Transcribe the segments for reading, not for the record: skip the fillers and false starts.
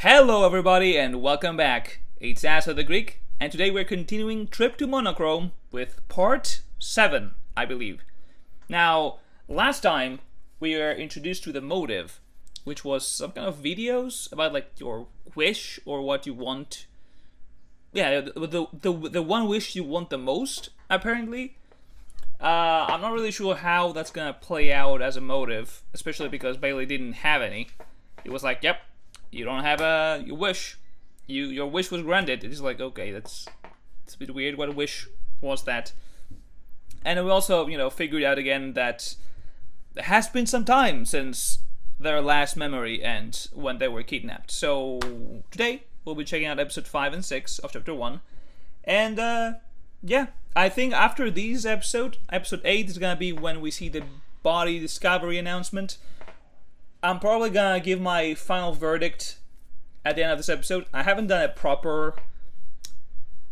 Hello everybody and welcome back. It's Asa the Greek, and today we're continuing Trip to Monochrome with part 7, I believe. Now, last time we were introduced to the motive, which was some kind of videos about like your wish or what you want. Yeah, the one wish you want the most, apparently. I'm not really sure how that's gonna play out as a motive, especially because Bailey didn't have any. It was like, yep, you don't have your wish. Your wish was granted. It's like, okay, it's a bit weird. What wish was that? And we also, figured out again that there has been some time since their last memory and when they were kidnapped. So today we'll be checking out episode 5 and 6 of chapter 1. And yeah, I think after these episode 8 is gonna be when we see the body discovery announcement. I'm probably gonna give my final verdict at the end of this episode. I haven't done a proper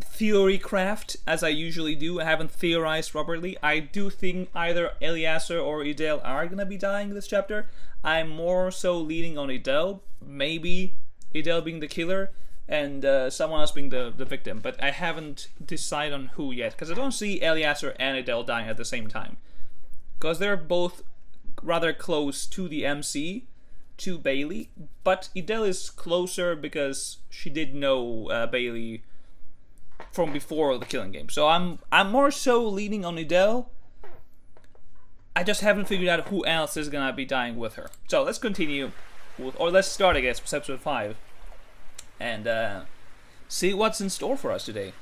theory craft as I usually do. I haven't theorized properly. I do think either Eleazar or Idel are gonna be dying in this chapter. I'm more so leaning on Idel, maybe Idel being the killer and someone else being the victim, but I haven't decided on who yet, because I don't see Eleazar and Idel dying at the same time, because they're both rather close to the MC, to Bailey, but Idel is closer because she did know Bailey from before the Killing Game. So I'm more so leaning on Idel. I just haven't figured out who else is gonna be dying with her. So let's continue with, or let's start, I guess, with episode 5 and see what's in store for us today.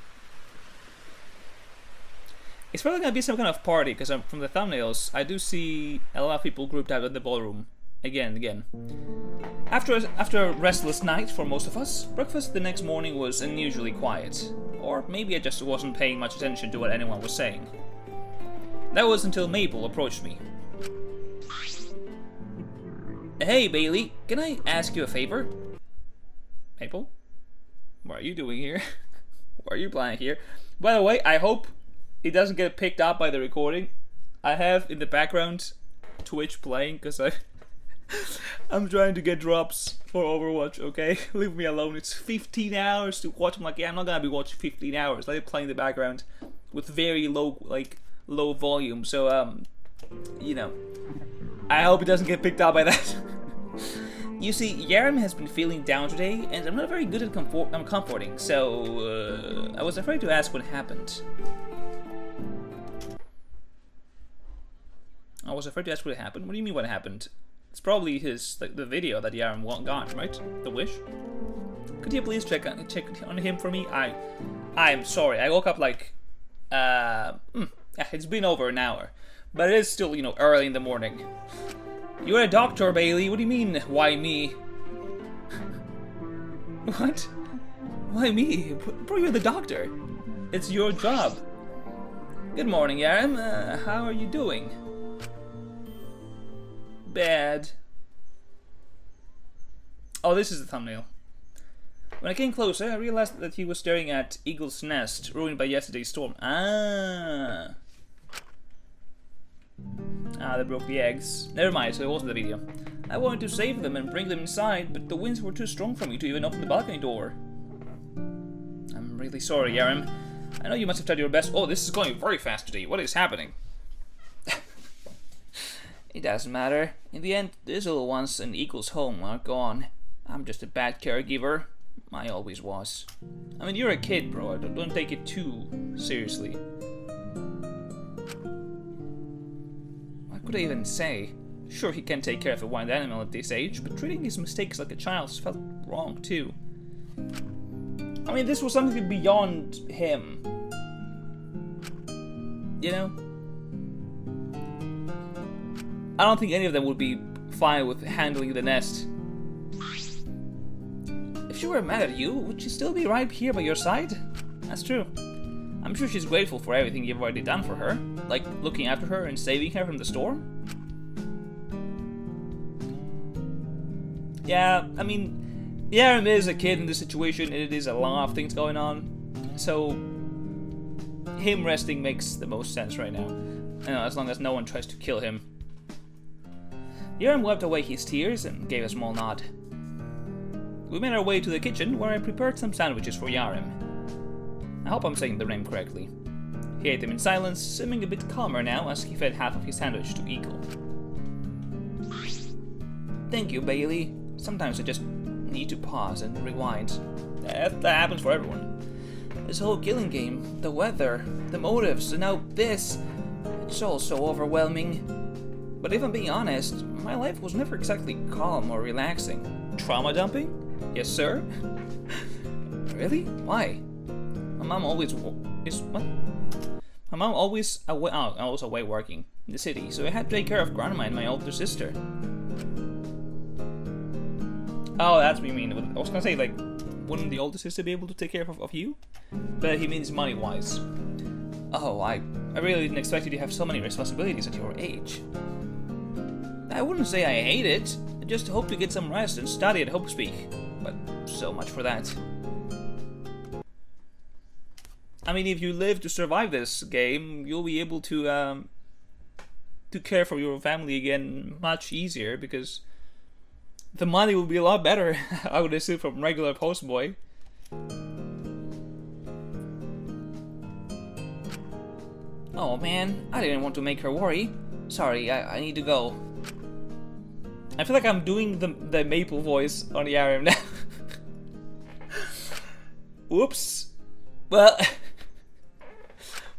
It's probably gonna be some kind of party, because from the thumbnails I do see a lot of people grouped out in the ballroom again and again. After a restless night for most of us, breakfast the next morning was unusually quiet, or maybe I just wasn't paying much attention to what anyone was saying. That was until Maple approached me. Hey Bailey, can I ask you a favor? Maple? What are you doing here? What are you planning here? By the way, I hope it doesn't get picked up by the recording. I have in the background Twitch playing because I'm trying to get drops for Overwatch, okay? Leave me alone. It's 15 hours to watch. I'm like, yeah, I'm not gonna be watching 15 hours. Let it play in the background with very low volume. So, I hope it doesn't get picked up by that. You see, Yaram has been feeling down today, and I'm not very good at comforting, so I was afraid to ask what happened. I was afraid to ask what happened. What do you mean what happened? It's probably the video that Yaram got, right? The wish. Could you please check on him for me? I'm sorry. I woke up like it's been over an hour, but it is still early in the morning. You're a doctor, Bailey. What do you mean? Why me? What? Why me? Bro, you're the doctor. It's your job. Good morning, Yaram. How are you doing? Bad. Oh, this is the thumbnail. When I came closer, I realized that he was staring at Eagle's nest, ruined by yesterday's storm. They broke the eggs. Never mind, so it wasn't the video. I wanted to save them and bring them inside, but the winds were too strong for me to even open the balcony door. I'm really sorry, Yaram. I know you must have tried your best. Oh, this is going very fast today. What is happening? It doesn't matter. In the end, these little ones in Eagle's home are gone. I'm just a bad caregiver. I always was. I mean, you're a kid, bro. Don't take it too seriously. What could I even say? Sure, he can take care of a wild animal at this age, but treating his mistakes like a child felt wrong, too. I mean, this was something beyond him. I don't think any of them would be fine with handling the nest. If she were mad at you, would she still be right here by your side? That's true. I'm sure she's grateful for everything you've already done for her, like looking after her and saving her from the storm. Yeah, I mean, Yaram is a kid in this situation, and it is a lot of things going on, so him resting makes the most sense right now. As long as no one tries to kill him. Yaram wiped away his tears and gave a small nod. we made our way to the kitchen where I prepared some sandwiches for Yarim. I hope I'm saying the name correctly. He ate them in silence, seeming a bit calmer now as he fed half of his sandwich to Eagle. Thank you, Bailey. Sometimes I just need to pause and rewind. That happens for everyone. This whole killing game, the weather, the motives, and now this, it's all so overwhelming. But if I'm being honest, my life was never exactly calm or relaxing. Trauma dumping? Yes, sir? Really? Why? My mom always what? My mom always away. Oh, I was away working in the city, so I had to take care of grandma and my older sister. Oh, that's what you mean. I was gonna say, like, wouldn't the older sister be able to take care of you? But he means money-wise. Oh, I really didn't expect you to have so many responsibilities at your age. I wouldn't say I hate it. I just hope to get some rest and study at Hope Speak. But so much for that. I mean, if you live to survive this game, you'll be able to care for your family again much easier, because the money will be a lot better, I would assume, from regular postboy. Oh man, I didn't want to make her worry. Sorry, I need to go. I feel like I'm doing the Maple voice on Yarim now. Whoops. Well,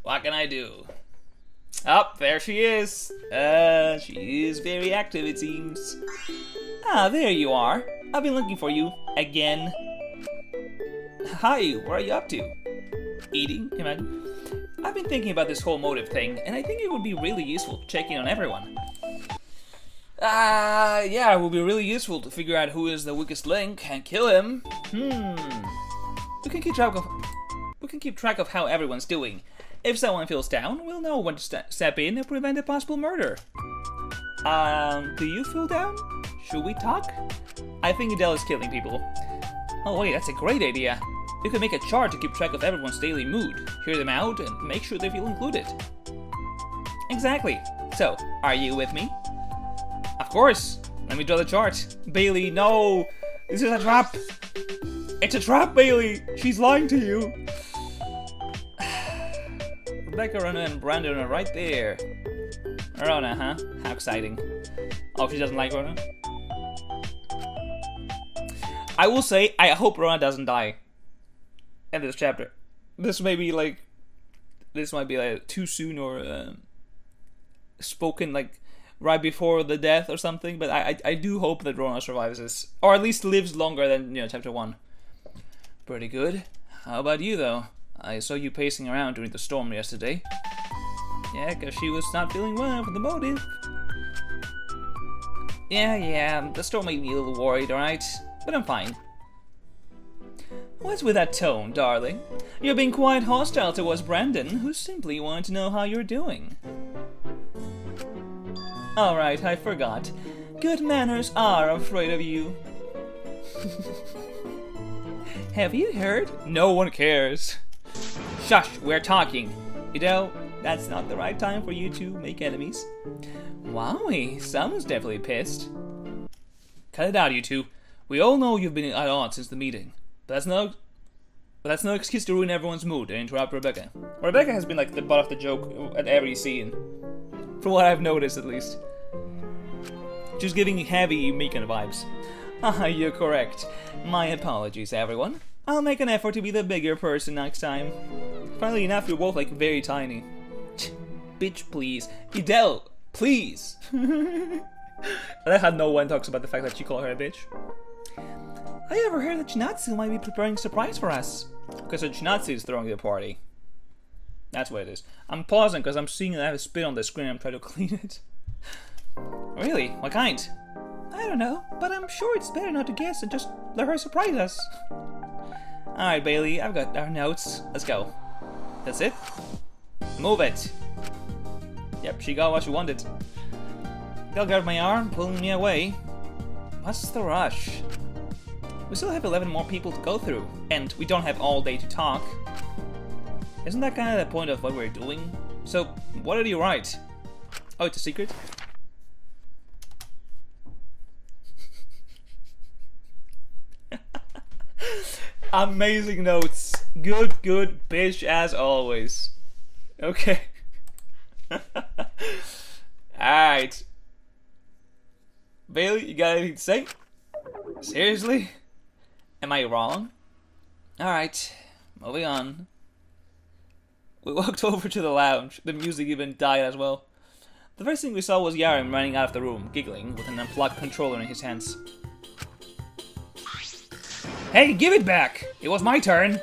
what can I do? Oh, there she is. She is very active, it seems. Ah, there you are. I've been looking for you again. Hi, what are you up to? Eating, imagine. I've been thinking about this whole motive thing, and I think it would be really useful to check in on everyone. Yeah, it would be really useful to figure out who is the weakest link and kill him. We can keep track of how everyone's doing. If someone feels down, we'll know when to step in and prevent a possible murder. Do you feel down? Should we talk? I think Adele is killing people. Oh wait, that's a great idea. We could make a chart to keep track of everyone's daily mood, hear them out, and make sure they feel included. Exactly. So, are you with me? Of course. Let me draw the chart. Bailey, no! This is a trap! It's a trap, Bailey! She's lying to you! Rebecca, Rona, and Brandon are right there. Rona, huh? How exciting. Oh, she doesn't like Rona? I will say, I hope Rona doesn't die in this chapter. This might be like too soon, or spoken like right before the death or something, but I do hope that Rona survives this, or at least lives longer than, chapter 1. Pretty good. How about you, though? I saw you pacing around during the storm yesterday. Yeah, because she was not feeling well for the motive. Yeah, the storm made me a little worried, alright? But I'm fine. What's with that tone, darling? You're being quite hostile towards Brandon, who simply wanted to know how you're doing. Alright, I forgot. Good manners are afraid of you. Have you heard? No one cares. Shush, we're talking. That's not the right time for you to make enemies. Wowie, someone's definitely pissed. Cut it out, you two. We all know you've been at odds since the meeting. But that's no excuse to ruin everyone's mood and interrupt Rebecca. Rebecca has been like the butt of the joke at every scene. From what I've noticed, at least. Just giving heavy Meekan vibes. You're correct. My apologies, everyone. I'll make an effort to be the bigger person next time. Funnily enough, you're both like very tiny. Bitch, please. Idel, please. I like how no one talks about the fact that she called her a bitch. I overheard that Chinatsu might be preparing a surprise for us. Because Chinatsu is throwing the party. That's what it is. I'm pausing because I'm seeing that I have a spit on the screen and I'm trying to clean it. Really? What kind? I don't know, but I'm sure it's better not to guess and just let her surprise us. Alright, Bailey, I've got our notes. Let's go. That's it? Move it. Yep, she got what she wanted. They'll guard my arm, pulling me away. What's the rush? We still have 11 more people to go through, and we don't have all day to talk. Isn't that kind of the point of what we're doing? So, what did you write? Oh, it's a secret? Amazing notes. Good, bitch, as always. Okay. Alright. Bailey, you got anything to say? Seriously? Am I wrong? Alright, moving on. We walked over to the lounge. The music even died as well. The first thing we saw was Yarim running out of the room, giggling, with an unplugged controller in his hands. Hey, give it back! It was my turn!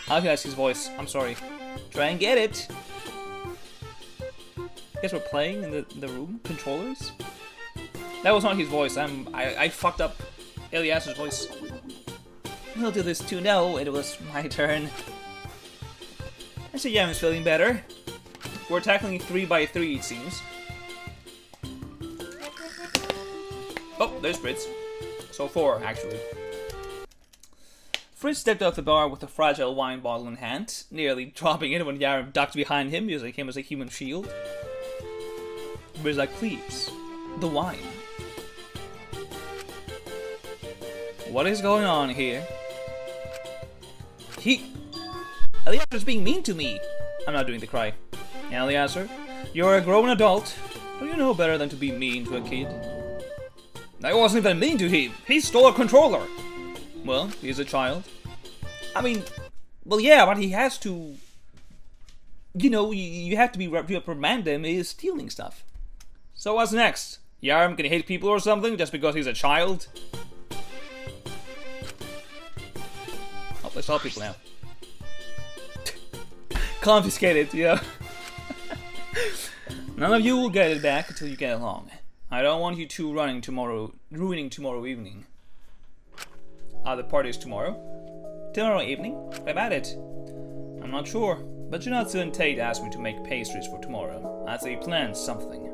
I recognize his voice. I'm sorry. Try and get it! Guess we're playing in the room? Controllers? That was not his voice. I fucked up Elias's voice. We'll do this too. No, it was my turn. I see Yarim's feeling better. We're tackling 3x3, it seems. Oh, there's Fritz. So 4, actually. Fritz stepped off the bar with a fragile wine bottle in hand, nearly dropping it when Yarim ducked behind him, using him as a human shield. But he's like, please, the wine. What is going on here? Eliasser's being mean to me. I'm not doing the cry. Eliasser, you're a grown adult. Don't you know better than to be mean to a kid? I wasn't even mean to him. He stole a controller. Well, he's a child. I mean, well, yeah, but he has to. You know, you have to be reprimand him. He's stealing stuff. So what's next? Yarim can hit people or something just because he's a child? Oh, let's help people now. Confiscated, yeah. None of you will get it back until you get along. I don't want you two ruining tomorrow evening. The party's tomorrow. Tomorrow evening? What about it? I'm not sure, but Junatsu and Tate asked me to make pastries for tomorrow, as they planned something.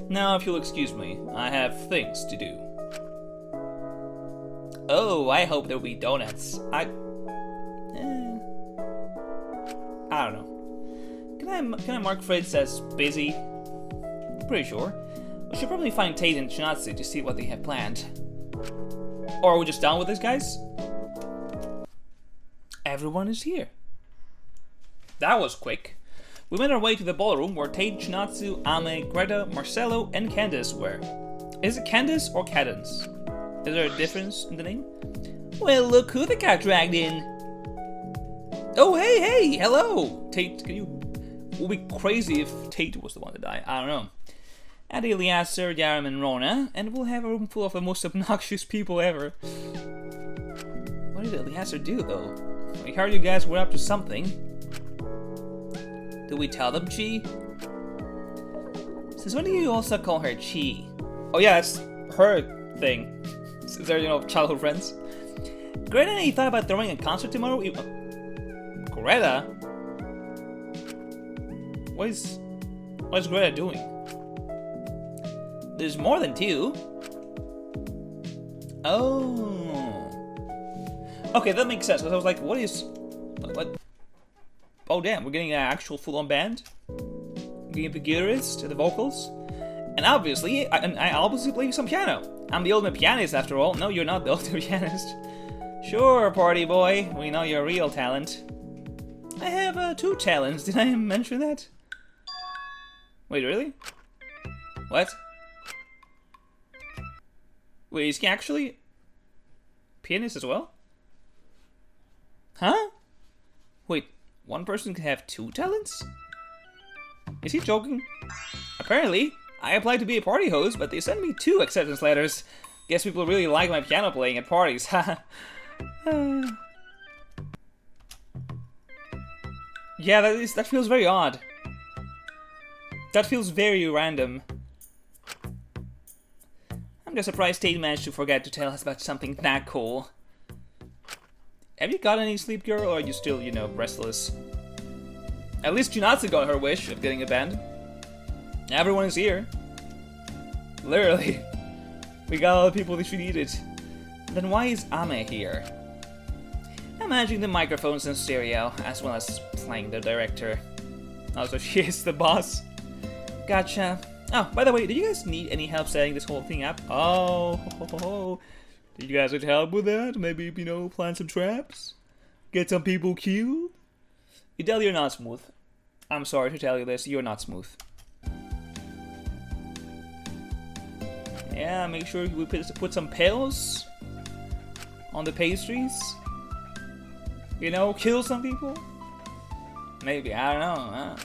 Now, if you'll excuse me, I have things to do. Oh, I hope there'll be donuts. I don't know. Can I mark Fritz as busy? Pretty sure. We should probably find Tate and Chinatsu to see what they have planned. Or are we just done with this, guys? Everyone is here. That was quick. We made our way to the ballroom where Tate, Chinatsu, Ame, Greta, Marcelo, and Candace were. Is it Candace or Cadence? Is there a difference in the name? Well, look who they got dragged in. Oh, hey, hello! Tate, it would be crazy if Tate was the one to die. I don't know. Add Eliasser, Yarim, and Rona, and we'll have a room full of the most obnoxious people ever. What did Eliasser do, though? We heard you guys were up to something. Did we tell them Chi? Since when do you also call her Chi? Oh yeah, that's her thing. Since they're, childhood friends. Greta and I thought about throwing a concert tomorrow. Greta? What is Greta doing? There's more than 2. Oh. Okay, that makes sense. Because I was like, what? Oh damn, we're getting an actual full-on band. We're getting the guitarist, the vocals. And obviously, I obviously play some piano. I'm the ultimate pianist after all. No, you're not the ultimate pianist. Sure, party boy. We know your real talent. I have 2 talents. Did I mention that? Wait, really? What? Wait, is he actually pianist as well? Huh? Wait, one person can have 2 talents? Is he joking? Apparently, I applied to be a party host, but they sent me 2 acceptance letters. Guess people really like my piano playing at parties, haha. Yeah, that feels very odd. That feels very random. I'm just surprised Tate managed to forget to tell us about something that cool. Have you got any sleep, girl, or are you still, restless? At least Junatsu got her wish of getting a band. Everyone is here. Literally. We got all the people that she needed. Then why is Ame here? I'm managing the microphones and stereo, as well as playing the director. Also, she is the boss. Gotcha. Oh, by the way, do you guys need any help setting this whole thing up? Oh, You guys would help with that? Maybe, you know, plant some traps? Get some people killed? Idel, you're not smooth. I'm sorry to tell you this, you're not smooth. Yeah, make sure we put some pills on the pastries. You know, kill some people? Maybe, I don't know.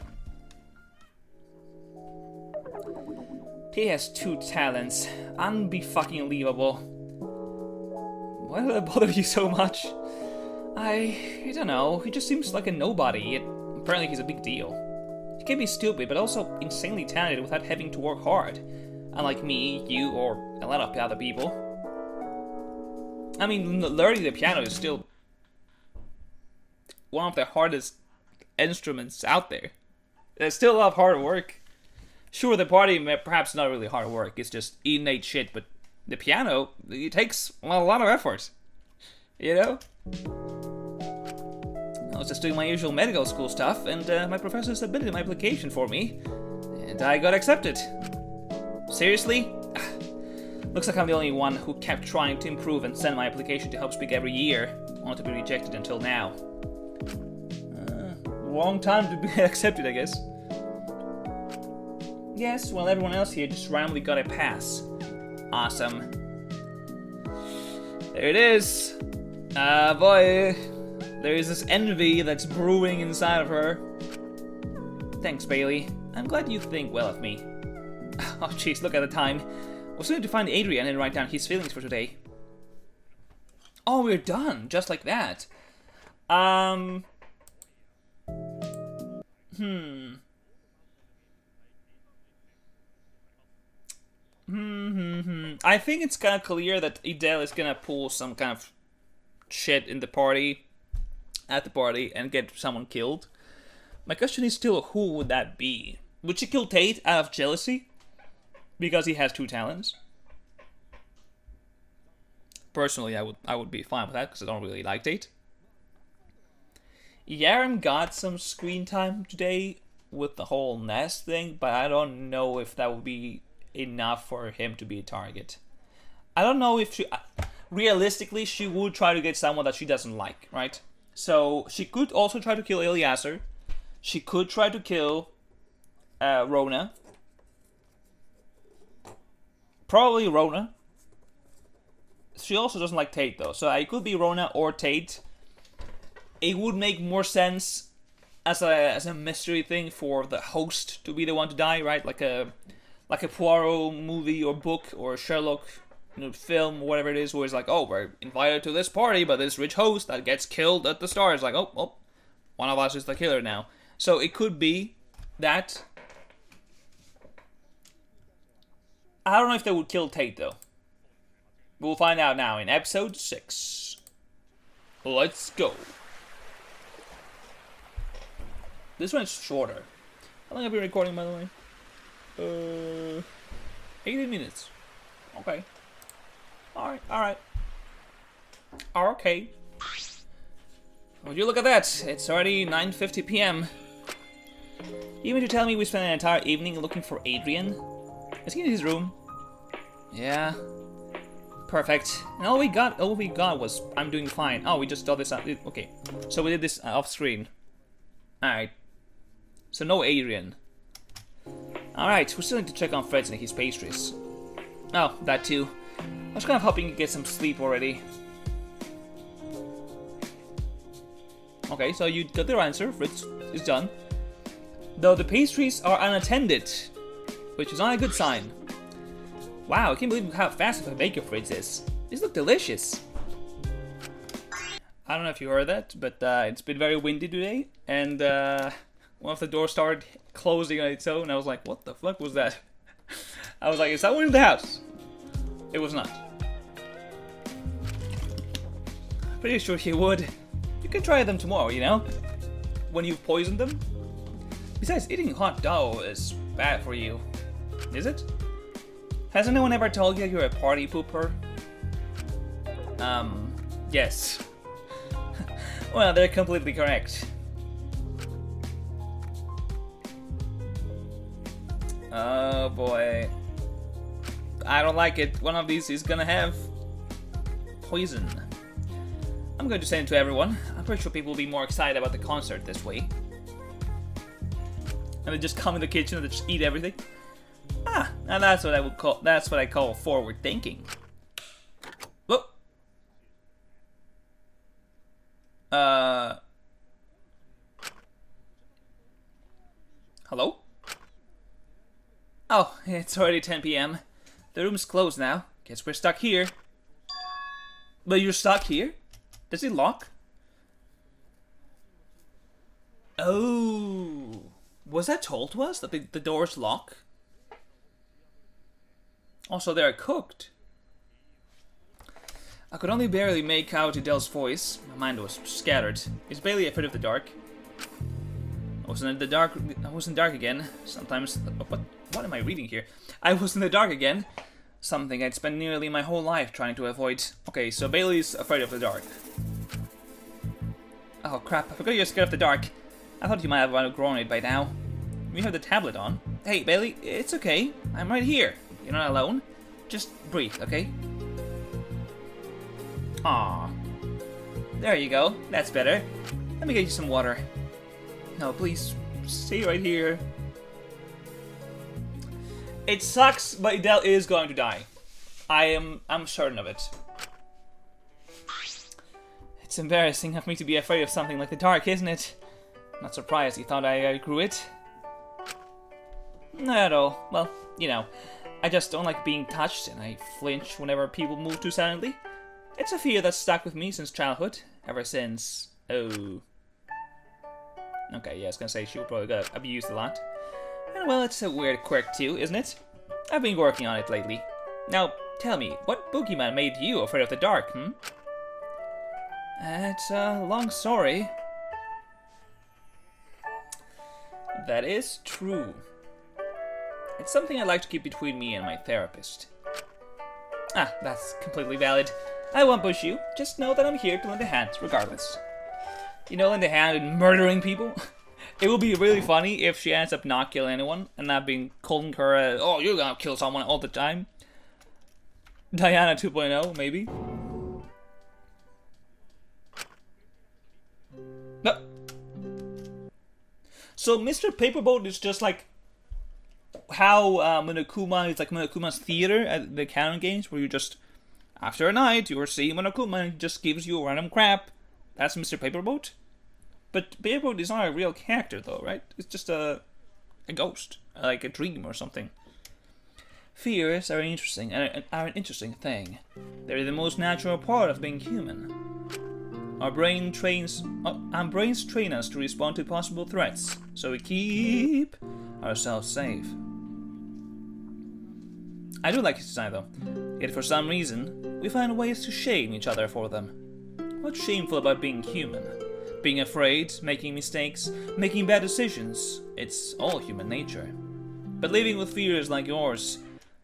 He has 2 talents. Unbe-fucking-leavable. Why did that bother you so much? I don't know. He just seems like a nobody, yet apparently he's a big deal. He can be stupid, but also insanely talented without having to work hard. Unlike me, you, or a lot of other people. I mean, learning the piano is still one of the hardest instruments out there. There's still a lot of hard work. Sure, the party perhaps not really hard work, it's just innate shit, but the piano, it takes a lot of effort. You know? I was just doing my usual medical school stuff, and my professor submitted my application for me, and I got accepted. Seriously? Looks like I'm the only one who kept trying to improve and send my application to Help Speak every year, only to be rejected until now. Wrong time to be accepted, I guess. Yes, well, everyone else here just randomly got a pass. Awesome. There it is. Boy. There is this envy that's brewing inside of her. Thanks, Bailey. I'm glad you think well of me. Oh, jeez, look at the time. We're still need to find Adrian and write down his feelings for today. Oh, we're done. Just like that. I think it's kind of clear that Idel is gonna pull some kind of shit in the party, at the party, and get someone killed. My question is still, who would that be? Would she kill Tate out of jealousy? Because he has 2 talents? Personally, I would be fine with that, because I don't really like Tate. Yaram got some screen time today with the whole nest thing, but I don't know if that would be enough for him to be a target. I don't know if she... realistically, she would try to get someone that she doesn't like, right? So, she could also try to kill Eliezer. She could try to kill Rona. Probably Rona. She also doesn't like Tate, though. So, it could be Rona or Tate. It would make more sense as a mystery thing for the host to be the one to die, right? Like a Poirot movie or book or Sherlock film, whatever it is, where it's like, oh, we're invited to this party by this rich host that gets killed at the start. It's like, oh, one of us is the killer now. So it could be that. I don't know if they would kill Tate, though. We'll find out now in episode 6. Let's go. This one's shorter. How long have you been recording, by the way? 18 minutes. Okay. Alright. Okay. Would you look at that? It's already 9:50 p.m. You mean to tell me we spent an entire evening looking for Adrian? Is he in his room? Yeah. Perfect. And all we got was I'm doing fine. Oh, we just saw this. Okay. So we did this off screen. Alright. So no Adrian. Alright, we still need to check on Fred's and his pastries. Oh, that too. I was kind of hoping you get some sleep already. Okay, so you got their answer. Fritz is done. Though the pastries are unattended, which is not a good sign. Wow, I can't believe how fast of a baker Fritz is. These look delicious. I don't know if you heard that, but it's been very windy today, and one of the doors started closing on its own. I was like, what the fuck was that? I was like, is someone in the house? It was not. Pretty sure he would. You can try them tomorrow, you know? When you've poisoned them. Besides, eating hot dough is bad for you. Is it? Has anyone ever told you you're a party pooper? Yes. Well, they're completely correct. Oh boy. I don't like it. One of these is gonna have poison. I'm going to send it to everyone. I'm pretty sure people will be more excited about the concert this way. And they just come in the kitchen and they just eat everything. Ah, now that's what I would call. That's what I call forward thinking. Whoa. Hello? Oh, it's already 10 p.m. The room's closed now. Guess we're stuck here. But you're stuck here? Does it lock? Oh. Was that told to us that the doors lock? Also, they're cooked. I could only barely make out Adele's voice. My mind was scattered. Is Bailey afraid of the dark? I was in the dark again. Sometimes. What am I reading here? I was in the dark again. Something I'd spent nearly my whole life trying to avoid. Okay, so Bailey's afraid of the dark. Oh crap! I forgot you're scared of the dark. I thought you might have outgrown it by now. We have the tablet on. Hey, Bailey, it's okay. I'm right here. You're not alone. Just breathe, okay? Aww. There you go. That's better. Let me get you some water. No, please, stay right here. It sucks, but Adele is going to die. I'm certain of it. It's embarrassing of me to be afraid of something like the dark, isn't it? Not surprised you thought I outgrew it. Not at all. Well, you know, I just don't like being touched, and I flinch whenever people move too silently. It's a fear that's stuck with me since childhood, ever since... Oh. Okay, yeah, I was gonna say she probably got abused a lot. And well, it's a weird quirk too, isn't it? I've been working on it lately. Now, tell me, what boogeyman made you afraid of the dark, hmm? It's a long story. That is true. It's something I like to keep between me and my therapist. Ah, that's completely valid. I won't push you. Just know that I'm here to lend a hand, regardless. You know, lend a hand in murdering people? It will be really funny if she ends up not killing anyone and not being calling her, oh, you're gonna kill someone all the time. Diana 2.0, maybe. No. So Mr. Paperboat is just like how Monokuma is like Monokuma's theater at the Canon games, where you just, after a night, you are seeing Monokuma and he just gives you random crap. That's Mr. Paperboat. But Paperboat is not a real character though, right? It's just a ghost, like a dream or something. Fears are an interesting thing. They're the most natural part of being human. Our brains train us to respond to possible threats, so we keep ourselves safe. I do like his design though, yet for some reason, we find ways to shame each other for them. What's shameful about being human? Being afraid, making mistakes, making bad decisions, it's all human nature. But living with fears like yours,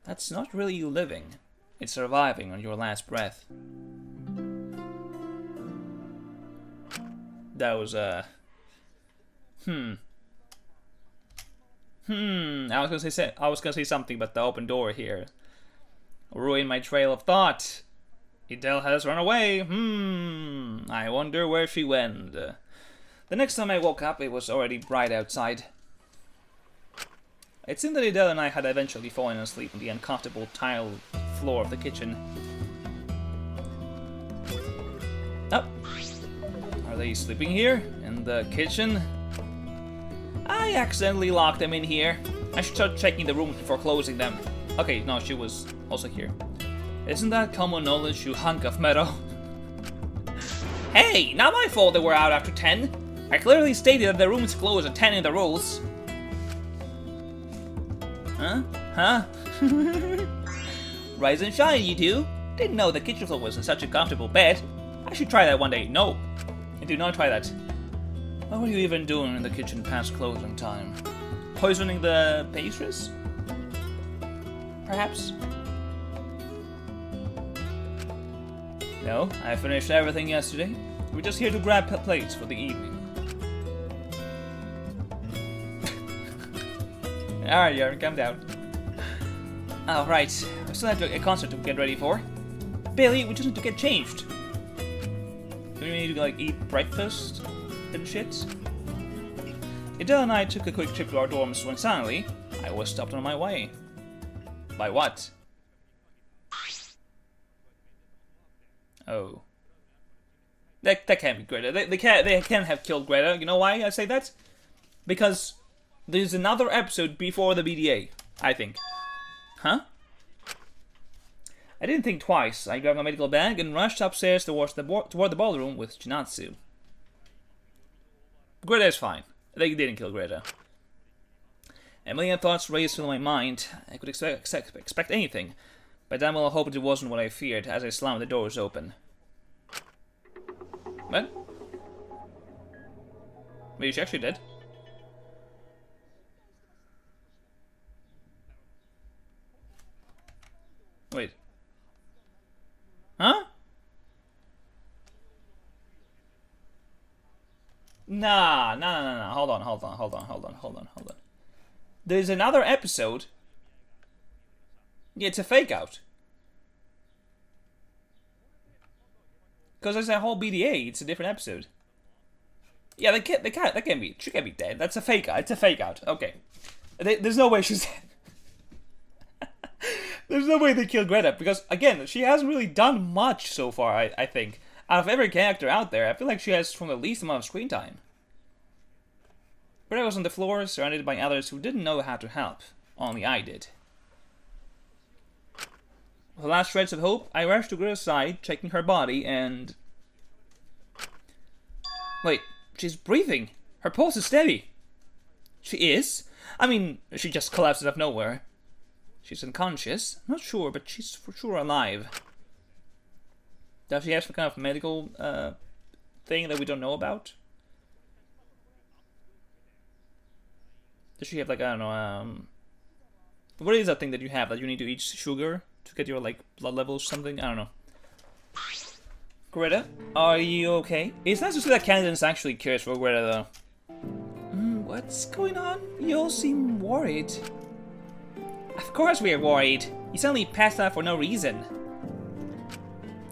that's not really living, it's surviving on your last breath. That was, I was gonna say something, but the open door here ruined my trail of thought. Adele has run away. I wonder where she went. The next time I woke up, it was already bright outside. It seemed that Adele and I had eventually fallen asleep on the uncomfortable tile floor of the kitchen. Oh. Are they sleeping here? In the kitchen? I accidentally locked them in here. I should start checking the rooms before closing them. Okay, no, she was also here. Isn't that common knowledge, you hunk of metal? Hey, not my fault they were out after 10. I clearly stated that the rooms close at 10 in the rules. Huh? Rise and shine, you two. Didn't know the kitchen floor was in such a comfortable bed. I should try that one day. No, do not try that. What were you even doing in the kitchen past closing time? Poisoning the pastries? Perhaps? No, I finished everything yesterday. We're just here to grab plates for the evening. Alright, Yarn, calm down. Alright, I still have a concert to get ready for. Billy, we just need to get changed. We need to like eat breakfast and shit. Adele and I took a quick trip to our dorms when suddenly I was stopped on my way. By what? Oh. That can't be Greta. They can't have killed Greta. You know why I say that? Because there's another episode before the BDA, I think. Huh? I didn't think twice. I grabbed my medical bag and rushed upstairs toward the ballroom with Chinatsu. Greta is fine. They didn't kill Greta. A million thoughts raced through my mind. I could expect anything, but damn well I hoped it wasn't what I feared as I slammed the doors open. What? Maybe she actually did. Wait. Huh? Nah. Hold on. There's another episode. Yeah, it's a fake out. Because there's a whole BDA, it's a different episode. Yeah, that can't be, she can't be dead. That's a fake out, it's a fake out. Okay. There's no way she's dead. There's no way they killed Greta, because, again, she hasn't really done much so far, I think. Out of every character out there, I feel like she has from the least amount of screen time. Greta was on the floor, surrounded by others who didn't know how to help. Only I did. With the last shreds of hope, I rushed to Greta's side, checking her body, and... Wait, she's breathing. Her pulse is steady. She is? I mean, she just collapsed out of nowhere. She's unconscious. I'm not sure, but she's for sure alive. Does she have some kind of medical thing that we don't know about? Does she have like, I don't know, what is that thing that you have that you need to eat sugar to get your like blood levels or something? I don't know. Greta, are you okay? It's nice to see that Candace actually cares for Greta though. What's going on? You all seem worried. Of course we're worried. You suddenly passed out for no reason.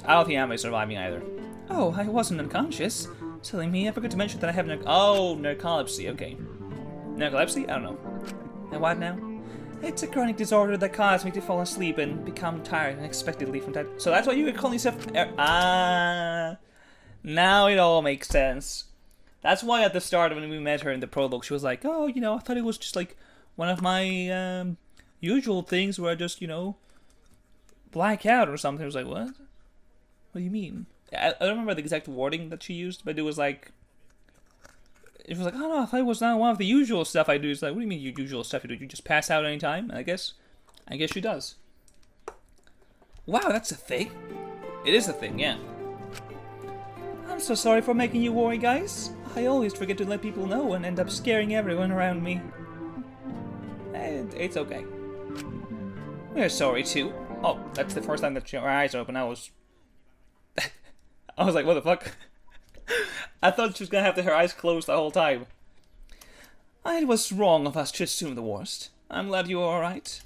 I don't think I'm surviving either. Oh, I wasn't unconscious. Telling me I forgot to mention that I have narcolepsy. Okay. Narcolepsy? I don't know. And what now? It's a chronic disorder that causes me to fall asleep and become tired unexpectedly from time. So that's why you were calling yourself... now it all makes sense. That's why at the start when we met her in the prologue, she was like, oh, you know, I thought it was just like one of my usual things where I just, you know, black out or something. I was like, what? What do you mean? I don't remember the exact wording that she used, but it was like... It was like, oh no, I thought it was not one of the usual stuff I do. It's like, what do you mean your usual stuff you do? You just pass out anytime? And I guess she does. Wow, that's a thing. It is a thing, yeah. I'm so sorry for making you worry, guys. I always forget to let people know and end up scaring everyone around me. And it's okay. We're sorry too. Oh, that's the first time that her eyes are open. I was like, what the fuck? I thought she was gonna have her eyes closed the whole time. It was wrong of us to assume the worst. I'm glad you are alright.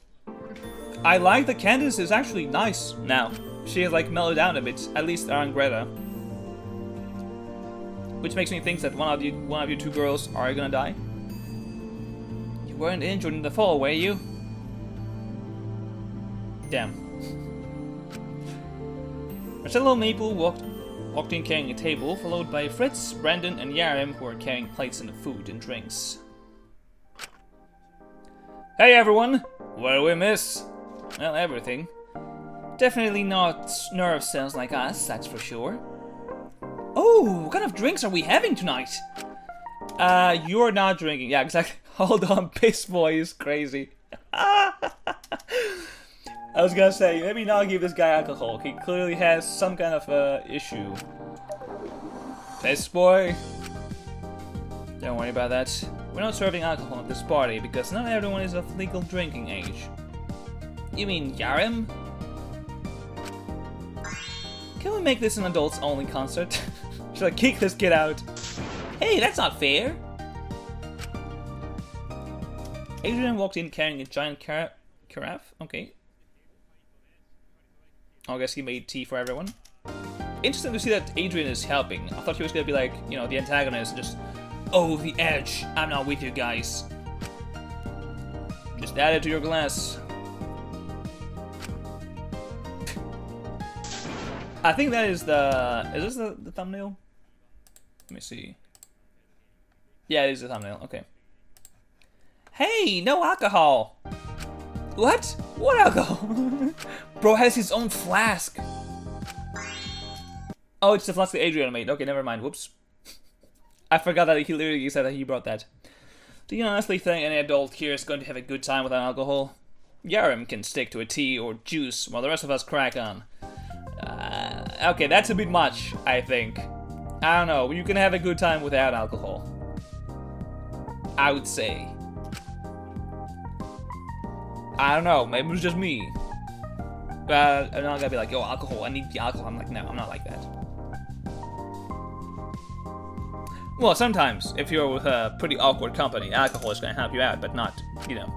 I like that Candace is actually nice now. She has like mellowed down a bit, at least around Greta. Which makes me think that one of you two girls are gonna die. You weren't injured in the fall, were you? Damn. Marcelo Maple walked in carrying a table, followed by Fritz, Brandon, and Yarim, who are carrying plates and food and drinks. Hey everyone! What do we miss? Well, everything. Definitely not nerve cells like us, that's for sure. Oh, what kind of drinks are we having tonight? You're not drinking. Yeah, exactly. Hold on, Piss Boy is crazy. I was gonna say, maybe not give this guy alcohol. He clearly has some kind of issue. Piss Boy. Don't worry about that. We're not serving alcohol at this party because not everyone is of legal drinking age. You mean Yarim? Can we make this an adults-only concert? Should I kick this kid out? Hey, that's not fair! Adrian walked in carrying a giant carafe. Okay. I guess he made tea for everyone. Interesting to see that Adrian is helping. I thought he was gonna be like, you know, the antagonist, just, oh, the edge. I'm not with you guys. Just add it to your glass. I think that is the... Is this the thumbnail? Let me see. Yeah, it is the thumbnail. Okay. Hey, no alcohol. What? What alcohol? Bro has his own flask. Oh, it's the flask that Adrian made. Okay, never mind. Whoops. I forgot that he literally said that he brought that. Do you honestly think any adult here is going to have a good time without alcohol? Yarim can stick to a tea or juice while the rest of us crack on. Okay, that's a bit much, I think. I don't know. You can have a good time without alcohol. I would say. I don't know. Maybe it was just me. I'm not gonna be like, yo, alcohol. I need the alcohol. I'm like, no, I'm not like that. Well, sometimes, if you're with a pretty awkward company, alcohol is gonna help you out, but not, you know,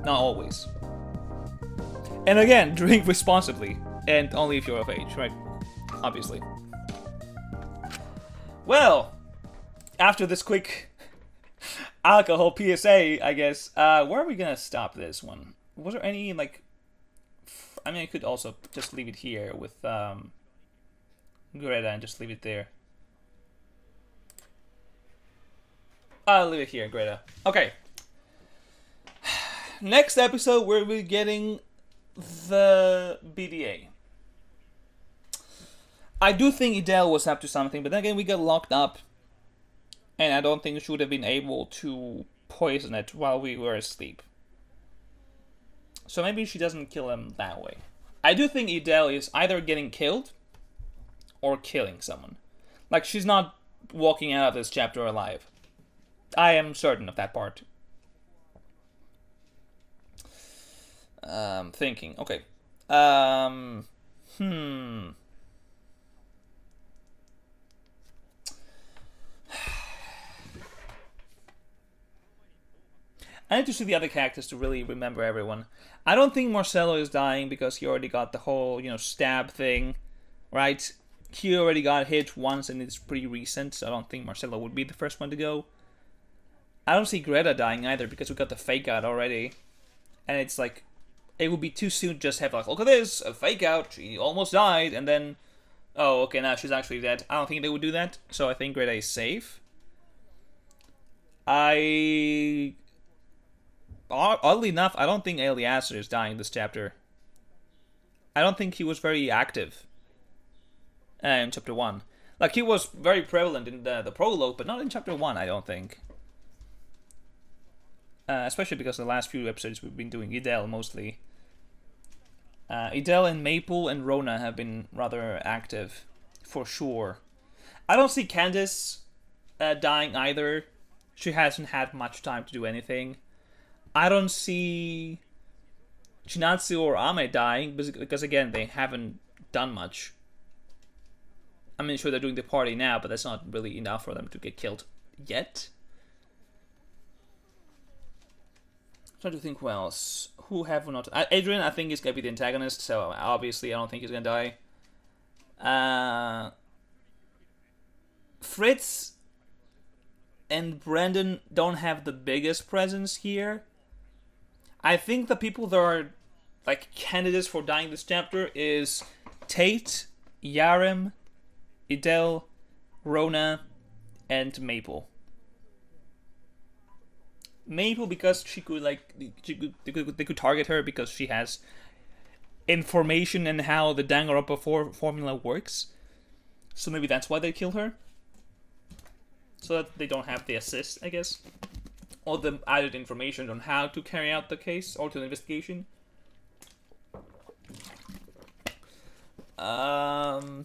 not always. And again, drink responsibly, and only if you're of age, right? Obviously. Well, after this quick alcohol PSA, I guess, where are we gonna stop this one? Was there any, like, I mean, I could also just leave it here with Greta and just leave it there. I'll leave it here, Greta. Okay. Next episode, we'll be getting the BDA. I do think Idel was up to something, but then again, we got locked up. And I don't think she would have been able to poison it while we were asleep. So maybe she doesn't kill him that way. I do think Idel is either getting killed or killing someone. Like, she's not walking out of this chapter alive. I am certain of that part. Thinking. Okay. I need to see the other characters to really remember everyone. I don't think Marcelo is dying because he already got the whole, you know, stab thing, right? He already got hit once and it's pretty recent, so I don't think Marcelo would be the first one to go. I don't see Greta dying either because we got the fake out already. And it's like, it would be too soon to just have like, look at this, a fake out, she almost died, and then, oh, okay, now she's actually dead. I don't think they would do that, so I think Greta is safe. Oddly enough, I don't think Eliezer is dying this chapter. I don't think he was very active in chapter 1. Like, he was very prevalent in the prologue, but not in chapter 1, I don't think. Especially because the last few episodes we've been doing Idel mostly. Idel and Maple and Rona have been rather active, for sure. I don't see Candace dying either. She hasn't had much time to do anything. I don't see Chinatsu or Ame dying, because again, they haven't done much. I mean, sure, they're doing the party now, but that's not really enough for them to get killed yet. Trying to think who else. Who have we not... Adrian, I think, is going to be the antagonist, so obviously I don't think he's going to die. Fritz and Brandon don't have the biggest presence here. I think the people that are, like, candidates for dying this chapter is Tate, Yarim, Idel, Rona, and Maple. Maple because she could, like, they could target her because she has information in how the danganronpa formula works. So maybe that's why they kill her. So that they don't have the assist, I guess. Or the added information on how to carry out the case or to the investigation. But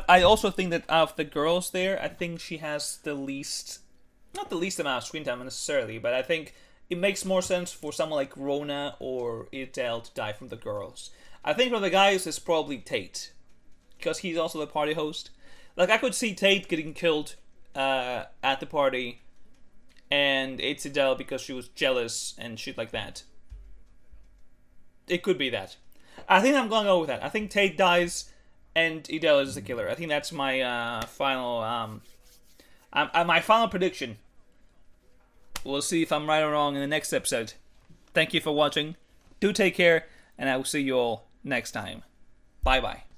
I also think that out of the girls there, I think she has the least... Not the least amount of screen time necessarily, but I think it makes more sense for someone like Rona or Idel to die from the girls. I think from the guys, it's probably Tate. Because he's also the party host. Like, I could see Tate getting killed at the party, and it's Idel because she was jealous and shit like that. It could be that. I think I'm going to go with that. I think Tate dies and Idel is the killer. I think that's my my final prediction. We'll see if I'm right or wrong in the next episode. Thank you for watching. Do take care, and I will see you all next time. Bye bye.